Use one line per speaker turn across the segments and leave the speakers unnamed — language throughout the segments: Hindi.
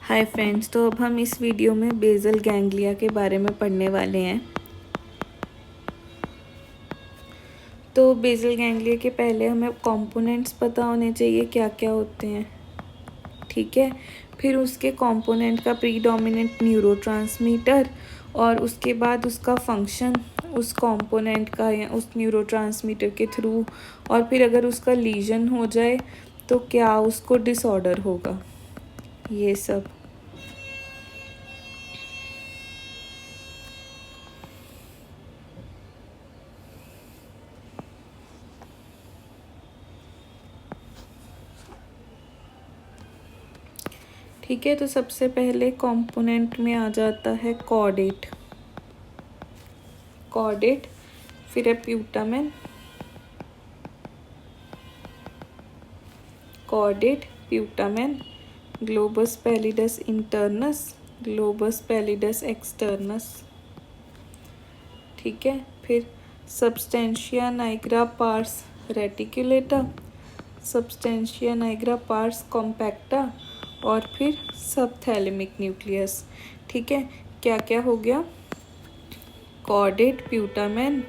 हाय फ्रेंड्स, तो अब हम इस वीडियो में बेसल गैंग्लिया के बारे में पढ़ने वाले हैं। तो बेसल गैंग्लिया के पहले हमें कंपोनेंट्स पता होने चाहिए क्या क्या होते हैं, ठीक है। फिर उसके कंपोनेंट का प्रीडोमिनेंट न्यूरोट्रांसमीटर और उसके बाद उसका फंक्शन उस कंपोनेंट का या उस न्यूरोट्रांसमीटर के थ्रू, और फिर अगर उसका लीजन हो जाए तो क्या उसको डिसऑर्डर होगा, ये सब। ठीक है, तो सबसे पहले कंपोनेंट में आ जाता है कॉर्डेट। फिर है putamen, globus pallidus internus, globus pallidus externus, ठीक है। फिर substantia nigra pars reticulata, substantia nigra pars compacta, और फिर सबथैलेमिक न्यूक्लियस। ठीक है, क्या क्या हो गया? कॉर्डेट, प्यूटामेन,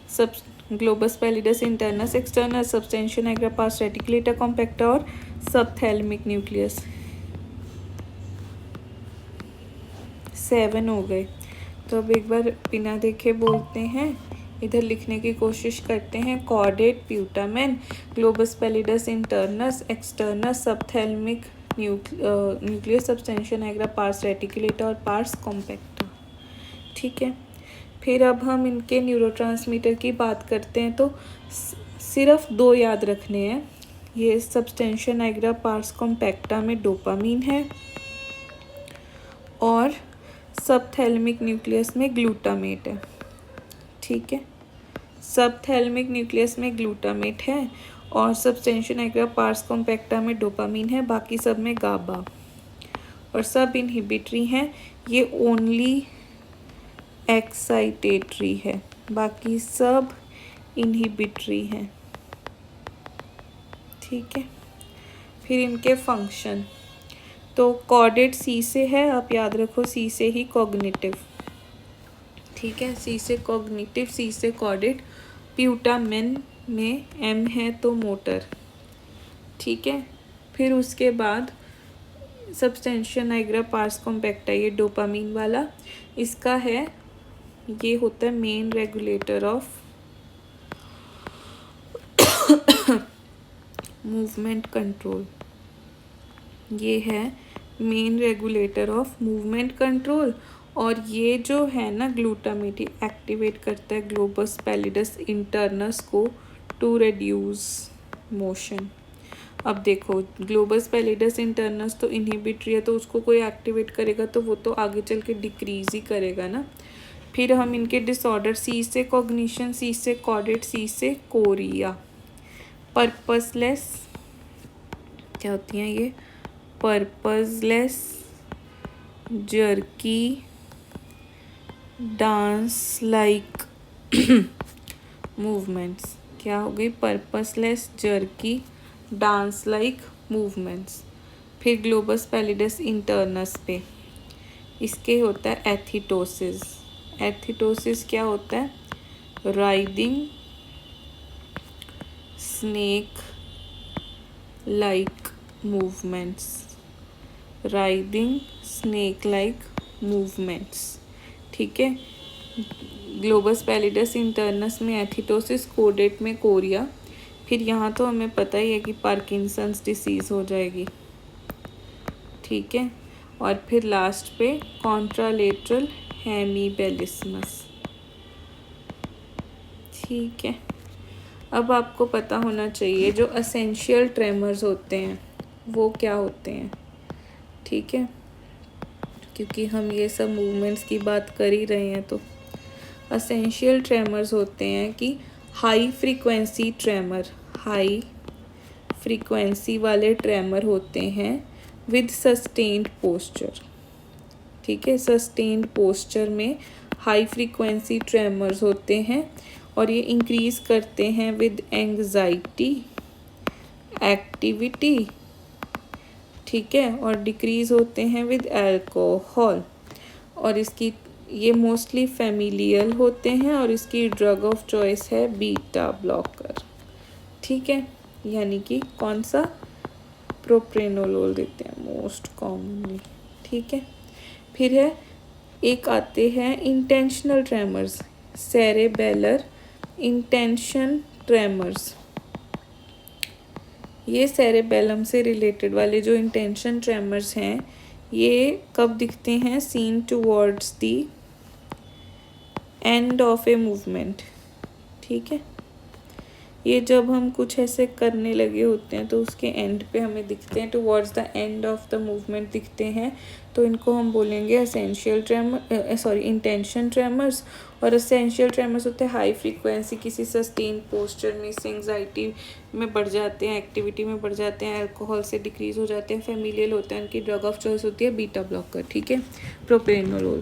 सब globus pallidus internus externus, substantia nigra pars reticulata compacta और सबथैलेमिक न्यूक्लियस। 7 हो गए। तो अब एक बार बिना देखे बोलते हैं, इधर लिखने की कोशिश करते हैं। Caudate, putamen, globus pallidus internus externus, subthalamic nucleus, substantia nigra pars reticulata और पार्स कॉम्पैक्टा। ठीक है, फिर अब हम इनके न्यूरोट्रांसमीटर की बात करते हैं। तो सिर्फ 2 याद रखने हैं। ये सब्सटेंशिया नाइग्रा पार्स कॉम्पैक्टा में डोपामीन है और सबथैलेमिक न्यूक्लियस में ग्लूटामेट है। ठीक है, सबथैलेमिक न्यूक्लियस में ग्लूटामेट है और सब्सटेंशिया नाइग्रा पार्स कॉम्पैक्टा में डोपामीन है, बाकी सब में गाबा, और सब इनहिबिटरी हैं। ये ओनली एक्साइटेटरी है, बाकी सब इनहिबिटरी हैं। ठीक है, फिर इनके फंक्शन। तो कॉर्डेट सी से है, आप याद रखो सी से ही कॉग्निटिव। ठीक है, सी से कॉग्निटिव, सी से कॉर्डेट। प्यूटामेन में एम है तो मोटर। ठीक है, फिर उसके बाद सब्सटेंशिया नाइग्रा पार्स कॉम्पैक्टा, ये डोपामीन वाला, इसका है, ये होता है main regulator of movement control. ये है main regulator of movement control, और ये जो है ना ग्लूटामेट, एक्टिवेट करता है ग्लोबस पैलिडस इंटरनस को टू रिड्यूस मोशन। अब देखो, ग्लोबस पैलिडस इंटरनस तो इनहिबिटरी है, तो उसको कोई एक्टिवेट करेगा तो वो तो आगे चल के डिक्रीज ही करेगा ना। फिर हम इनके डिसऑर्डर, सी से कॉग्निशन, सी से कॉर्डेट, सी से कोरिया। पर्पसलेस क्या होती हैं ये? Purposeless, jerky, dance like movements. क्या हो गई? Purposeless, jerky, dance like movements. फिर ग्लोबस पैलिडस इंटरनस पे इसके होता है एथिटोसिस। एथिटोसिस क्या होता है? Riding snake like movements, riding snake like movements. ठीक है, ग्लोबस पैलिडस इंटरनस में एथिटोसिस, कोर्डेट में कोरिया। फिर यहाँ तो हमें पता ही है कि पार्किंसंस डिसीज़ हो जाएगी। ठीक है, और फिर लास्ट पे कॉन्ट्रालेटरल हेमीबेलिस्मस। ठीक है, अब आपको पता होना चाहिए जो एसेंशियल ट्रेमर्स होते हैं वो क्या होते हैं। ठीक है, क्योंकि हम ये सब मूवमेंट्स की बात कर ही रहे हैं, तो एसेंशियल ट्रेमर्स होते हैं कि high frequency tremor, high frequency वाले ट्रेमर होते हैं विद सस्टेन्ड पोस्चर। ठीक है, सस्टेन्ड पोस्चर में हाई फ्रीक्वेंसी ट्रेमर्स होते हैं और ये इंक्रीज करते हैं विद एंग्जाइटी, एक्टिविटी, ठीक है, और डिक्रीज होते हैं विद अल्कोहल, और इसकी ये मोस्टली फैमिलियल होते हैं, और इसकी ड्रग ऑफ चॉइस है बीटा ब्लॉकर। ठीक है, यानी कि कौन सा, प्रोप्रेनोलोल देते हैं मोस्ट कॉमनली। ठीक है, फिर है एक आते हैं intentional tremors, cerebellar intention tremors. ये सेरेबेलम से रिलेटेड वाले जो इंटेंशन ट्रेमर्स हैं, ये कब दिखते हैं, seen towards the end of a movement. ठीक है, ये जब हम कुछ ऐसे करने लगे होते हैं तो उसके एंड पे हमें दिखते हैं, towards the end of the movement दिखते हैं, तो इनको हम बोलेंगे एसेंशियल ट्रेमर, इंटेंशन ट्रेमर्स। और एसेंशियल ट्रेमर्स होते हैं हाई फ्रीक्वेंसी, किसी सस्टेन पोस्चर में, एंजाइटी में बढ़ जाते हैं, एक्टिविटी में बढ़ जाते हैं, अल्कोहल से डिक्रीज हो जाते हैं, फैमिलियल होते हैं, उनकी ड्रग ऑफ चॉइस होती है बीटा ब्लॉकर। ठीक है, प्रोप्रेनोलोल।